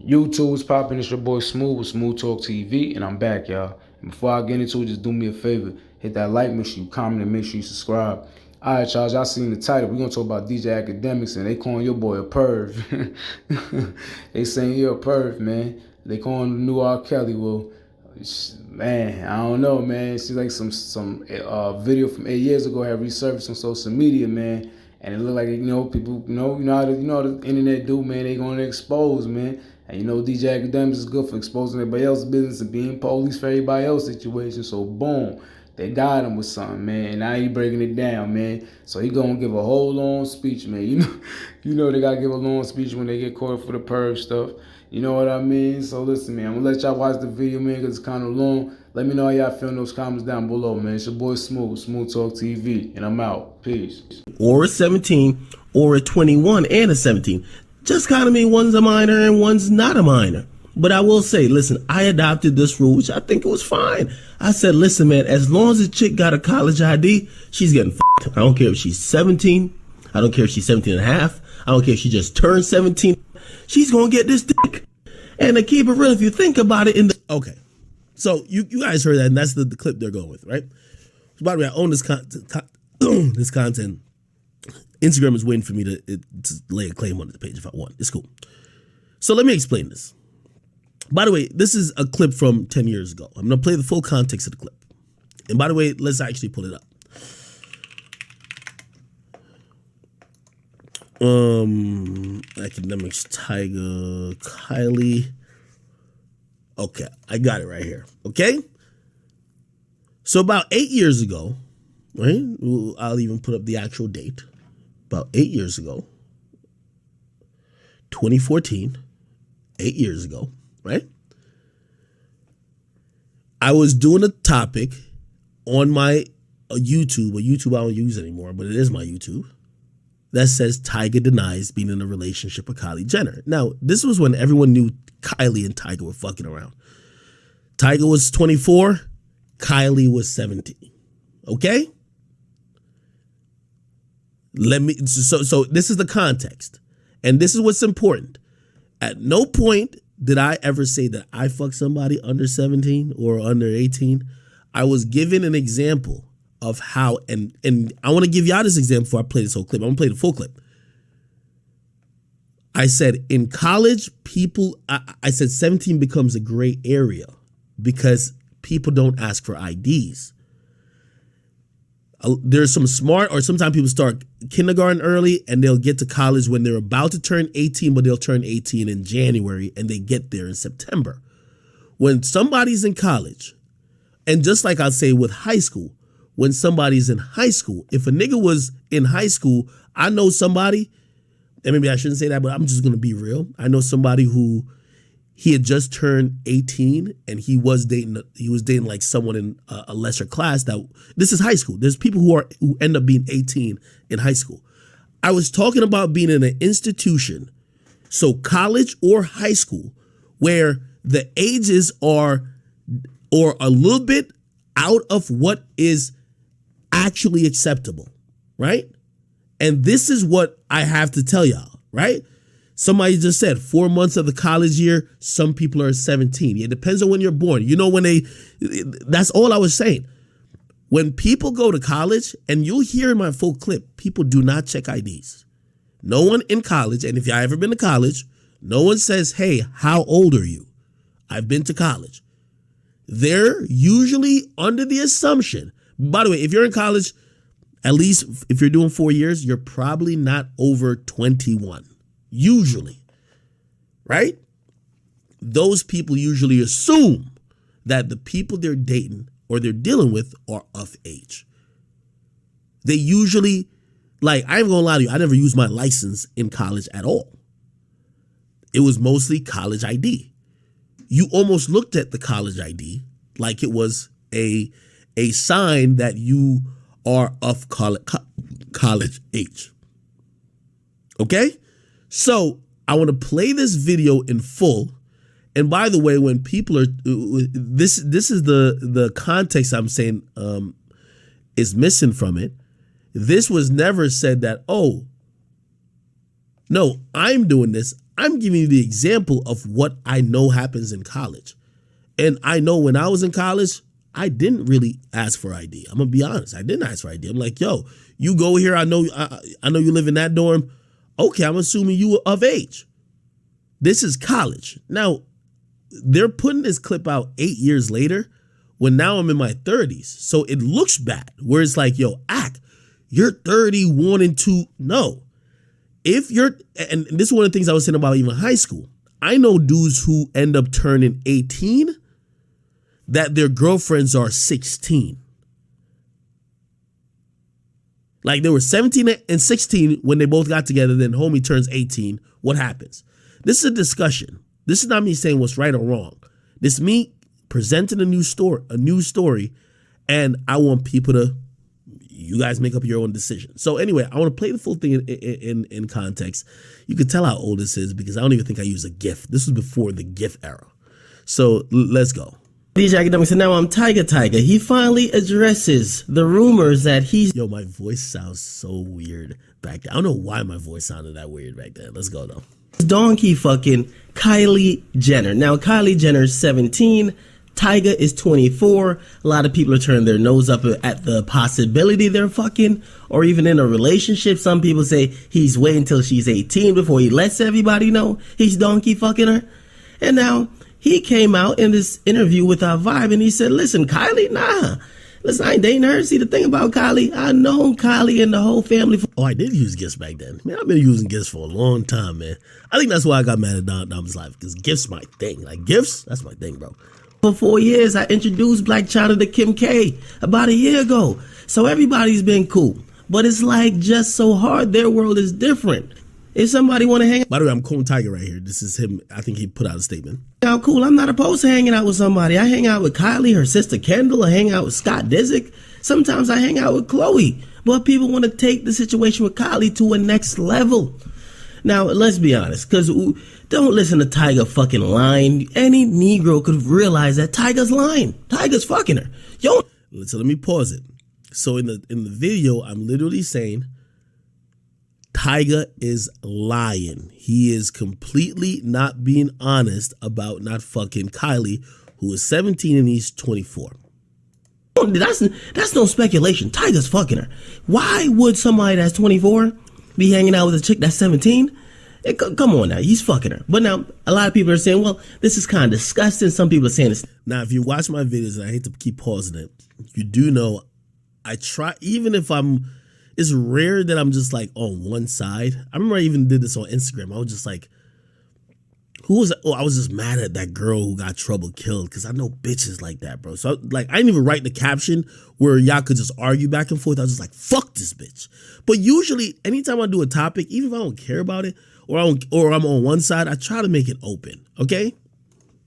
YouTube's popping. It's your boy Smooth with Smooth Talk TV, and I'm back, y'all. And before I get into it, just do me a favor. Hit that like, make sure you comment, and make sure you subscribe. All right, y'all seen the title. We're going to talk about DJ Akademiks, and they calling your boy a perv. They saying you're a perv, man. They calling the new R. Kelly. Well, man, I don't know, man. It seems like some video from 8 years ago had resurfaced on social media, man. And it looked like, people, how the internet do, man. They going to expose, man. And DJ Academics is good for exposing everybody else's business and being police for everybody else's situation. So boom, they got him with something, man. And now he breaking it down, man. So he gonna give a whole long speech, man. They gotta give a long speech when they get caught for the perv stuff. You know what I mean? So listen, man, I'm gonna let y'all watch the video, man, because it's kind of long. Let me know how y'all feel in those comments down below, man. It's your boy Smooth Talk TV, and I'm out. Peace. Or a 17, or a 21 and a 17. Just kind of mean one's a minor and one's not a minor. But I will say, listen, I adopted this rule, which I think it was fine. I said, listen, man, as long as a chick got a college ID, she's getting f***ed. I don't care if she's 17. I don't care if she's 17 and a half. I don't care if she just turned 17. She's going to get this dick. And to keep it real, if you think about it okay. So you guys heard that, and that's the clip they're going with, right? So by the way, I own this this content. Instagram is waiting for me to lay a claim on the page if I want. It's cool. So let me explain this. By the way, this is a clip from 10 years ago. I'm going to play the full context of the clip. And by the way, let's actually pull it up. Akademiks, Tiger, Kylie. Okay, I got it right here. Okay? So about 8 years ago, right? I'll even put up the actual date. About 8 years ago, 2014, 8 years ago, right? I was doing a topic on my YouTube, a YouTube I don't use anymore, but it is my YouTube, that says Tiger denies being in a relationship with Kylie Jenner. Now, this was when everyone knew Kylie and Tiger were fucking around. Tiger was 24, Kylie was 17. Okay? So this is the context. And this is what's important. At no point did I ever say that I fucked somebody under 17 or under 18. I was given an example of how, and I want to give y'all this example before I play this whole clip. I'm going to play the full clip. I said in college, I said 17 becomes a gray area because people don't ask for IDs. There's some smart, or sometimes people start kindergarten early and they'll get to college when they're about to turn 18, but they'll turn 18 in January and they get there in September. When somebody's in college, and just like I'll say with high school, when somebody's in high school, if a nigga was in high school, I know somebody, and maybe I shouldn't say that, but I'm just going to be real. I know somebody who he had just turned 18 and he was dating like someone in a lesser class. This is high school. There's people who end up being 18 in high school. I was talking about being in an institution, so college or high school, where the ages are a little bit out of what is actually acceptable, right? And this is what I have to tell y'all, right? Somebody just said 4 months of the college year, some people are 17. It depends on when you're born. That's all I was saying. When people go to college, and you'll hear in my full clip, people do not check IDs. No one in college, and if y'all ever been to college, no one says, hey, how old are you? I've been to college. They're usually under the assumption, by the way, if you're in college, at least if you're doing 4 years, you're probably not over 21. Usually, right? Those people usually assume that the people they're dating or they're dealing with are of age. They usually, like, I ain't gonna lie to you, I never used my license in college at all. It was mostly college ID. You almost looked at the college ID like it was a sign that you are of college age. Okay? So I want to play this video in full. And by the way, when people are, this is the context I'm saying is missing from it. This was never said that, oh, no, I'm doing this. I'm giving you the example of what I know happens in college. And I know when I was in college, I didn't really ask for ID. I'm gonna be honest. I didn't ask for ID. I'm like, yo, you go here. I know you live in that dorm. Okay, I'm assuming you were of age. This is college. Now, they're putting this clip out 8 years later when now I'm in my 30s. So it looks bad. Where it's like, yo, you're 30, wanting to. No. If you're, and this is one of the things I was saying about even high school. I know dudes who end up turning 18 that their girlfriends are 16. Like they were 17 and 16 when they both got together, then homie turns 18. What happens? This is a discussion. This is not me saying what's right or wrong. This is me presenting a new story, and I want people to, you guys make up your own decision. So anyway, I want to play the full thing in context. You can tell how old this is because I don't even think I use a GIF. This was before the GIF era. So let's go. DJ Akademiks, and now I'm Tiger. He finally addresses the rumors that he's... Yo, my voice sounds so weird back then. I don't know why my voice sounded that weird back then. Let's go though. donkey fucking Kylie Jenner. Now, Kylie Jenner is 17. Tyga is 24. A lot of people are turning their nose up at the possibility they're fucking or even in a relationship. Some people say he's waiting until she's 18 before he lets everybody know he's donkey fucking her. And now he came out in this interview with our Vibe and he said, listen, Kylie, nah. Listen, I ain't dating her. See, the thing about Kylie, I know Kylie and the whole family. Oh, I did use gifts back then. Man, I've been using gifts for a long time, man. I think that's why I got mad at Dom's life, because gifts my thing. Like, gifts, that's my thing, bro. For 4 years, I introduced Black China to Kim K about a year ago. So everybody's been cool. But it's like just so hard. Their world is different. If somebody want to hang By the way, I'm quoting Tiger right here. This is him. I think he put out a statement. out cool, I'm not opposed to hanging out with somebody. I hang out with Kylie, her sister Kendall. I hang out with Scott Disick. Sometimes I hang out with Chloe. But people want to take the situation with Kylie to a next level. Now, let's be honest, because don't listen to Tyga fucking lying. Any Negro could realize that Tyga's lying. Tyga's fucking her. Yo. So let me pause it. So in the video, I'm literally saying Tyga is lying. He is completely not being honest about not fucking Kylie, who is 17 and he's 24. That's no speculation. Tyga's fucking her. Why would somebody that's 24 be hanging out with a chick that's 17? Come on now, he's fucking her. But now, a lot of people are saying, well, this is kind of disgusting. Some people are saying it's... Now, if you watch my videos, and I hate to keep pausing it, you do know I try, even if it's rare that I'm just like on one side. I remember I even did this on Instagram. I was just like, who was that? Oh, I was just mad at that girl who got trouble killed because I know bitches like that, bro. So like, I didn't even write the caption where y'all could just argue back and forth. I was just like, fuck this bitch. But usually, anytime I do a topic, even if I don't care about it or I'm on one side, I try to make it open. Okay?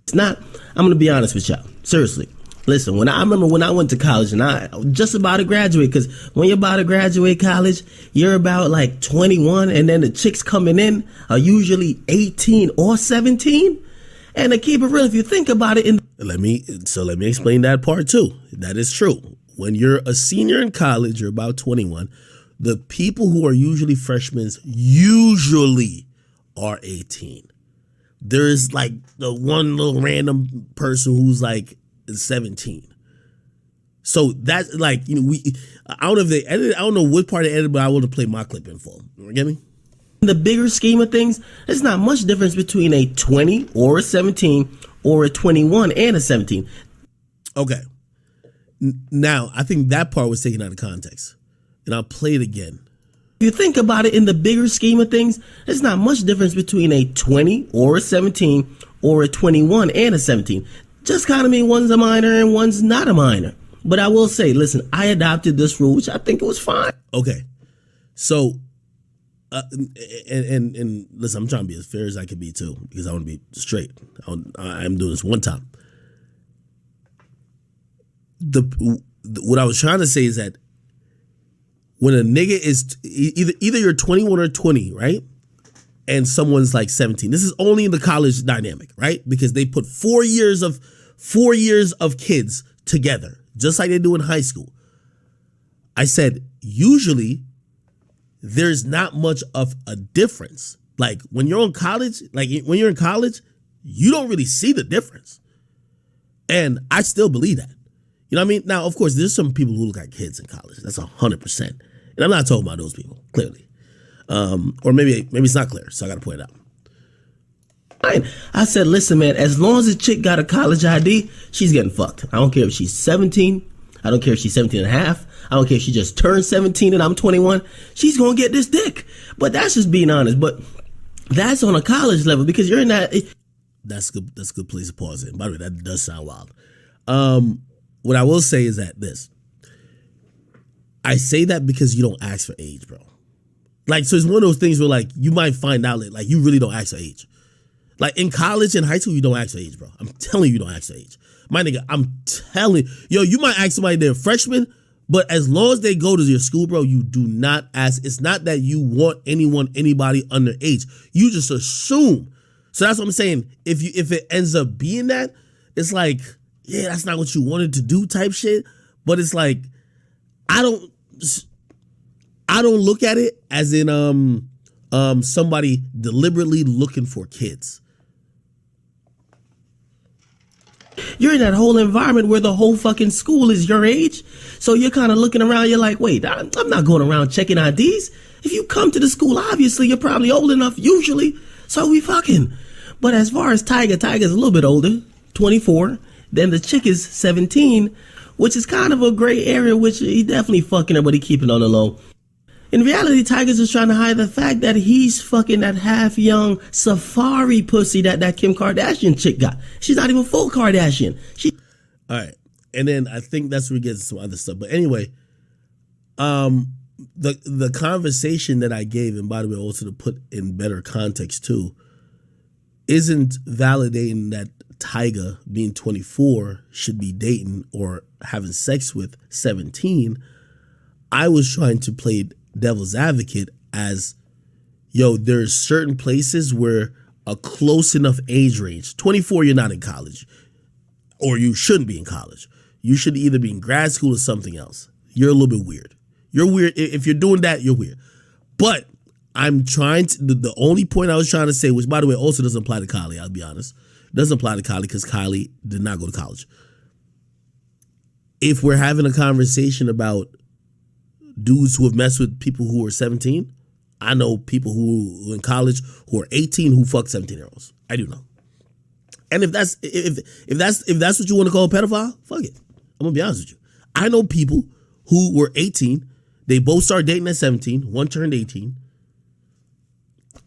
It's not. I'm gonna be honest with y'all. Seriously. Listen, I remember when I went to college and I was just about to graduate, because when you're about to graduate college, you're about like 21, and then the chicks coming in are usually 18 or 17. And to keep it real, if you think about it, let me explain that part too. That is true. When you're a senior in college, you're about 21. The people who are usually freshmen usually are 18. There is like the one little random person who's like 17. So that's like, you know, I don't know if they edited, I don't know what part they edited, but I want to play my clip in full. You get me? In the bigger scheme of things, there's not much difference between a 20 or a 17 or a 21 and a 17. Okay. Now, I think that part was taken out of context. And I'll play it again. If you think about it, in the bigger scheme of things, there's not much difference between a 20 or a 17 or a 21 and a 17. Just kind of mean one's a minor and one's not a minor. But I will say, listen, I adopted this rule, which I think it was fine. Okay. So, and listen, I'm trying to be as fair as I can be too, because I want to be straight. I'm doing this one time. What I was trying to say is that when a nigga is either you're 21 or 20, right? And someone's like 17. This is only in the college dynamic, right? Because they put 4 years of kids together, just like they do in high school. I said, usually there's not much of a difference Like when you're in college, you don't really see the difference. And I still believe that. You know what I mean? Now, of course, there's some people who look like kids in college. That's 100%. And I'm not talking about those people, clearly. Or maybe it's not clear, so I got to point it out. I said, listen, man, as long as a chick got a college ID, she's getting fucked. I don't care if she's 17. I don't care if she's 17 and a half. I don't care if she just turned 17 and I'm 21. She's going to get this dick. But that's just being honest. But that's on a college level because you're in that. That's good. That's a good place to pause it. By the way, that does sound wild. What I will say is that I say that because you don't ask for age, bro. Like, so it's one of those things where like you might find out that like you really don't ask for age. Like in college and high school, you don't ask for age, bro. I'm telling you, you don't ask for age. My nigga, I'm telling you, you might ask somebody they're a freshman, but as long as they go to your school, bro, you do not ask. It's not that you want anybody underage. You just assume. So that's what I'm saying. If it ends up being that, it's like, yeah, that's not what you wanted to do type shit. But it's like, I don't look at it as in somebody deliberately looking for kids. You're in that whole environment where the whole fucking school is your age. So you're kind of looking around. You're like, wait, I'm not going around checking IDs. If you come to the school, obviously you're probably old enough usually. So we fucking. But as far as Tiger's a little bit older, 24. Then the chick is 17, which is kind of a gray area, which he definitely fucking her, but he keeping on the low. In reality, Tiger's just trying to hide the fact that he's fucking that half-young safari pussy that Kim Kardashian chick got. She's not even full Kardashian. All right. And then I think that's where we get to some other stuff. But anyway, the conversation that I gave, and by the way, also to put in better context too, isn't validating that Tyga being 24 should be dating or having sex with 17. I was trying to play devil's advocate as, there's certain places where a close enough age range, 24, you're not in college, or you shouldn't be in college. You should either be in grad school or something else. You're a little bit weird. You're weird. If you're doing that, you're weird. But I'm trying to, the only point I was trying to say, which by the way also doesn't apply to Kylie, I'll be honest. It doesn't apply to Kylie because Kylie did not go to college. If we're having a conversation about dudes who have messed with people who are 17, I know people who in college who are 18 who fuck 17-year-olds. I do know. And if that's what you want to call a pedophile, fuck it. I'm gonna be honest with you. I know people who were 18, they both started dating at 17, one turned 18,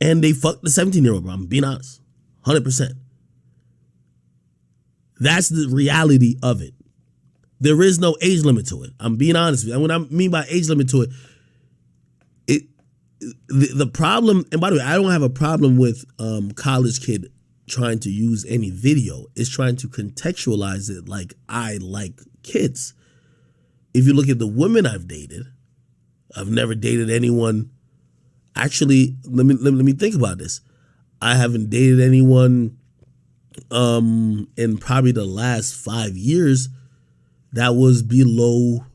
and they fucked the 17-year-old, bro. I'm being honest. 100%. That's the reality of it. There is no age limit to it. I'm being honest with you. And what I mean by age limit to it, the problem, and by the way, I don't have a problem with college kid trying to use any video. It's trying to contextualize it like I like kids. If you look at the women I've dated, I've never dated anyone. Actually, let me think about this. I haven't dated anyone in probably the last 5 years that was below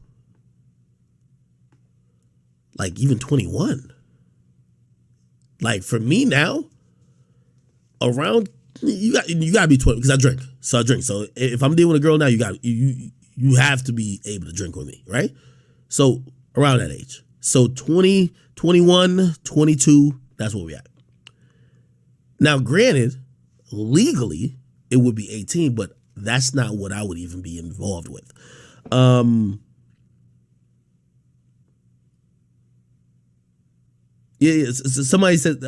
like even 21. Like for me now, around you gotta be 20 because I drink. So I drink. So if I'm dealing with a girl now, you have to be able to drink with me, right? So around that age. So 20, 21, 22, that's where we at. Now, granted, legally it would be 18, but that's not what I would even be involved with. Yeah, somebody said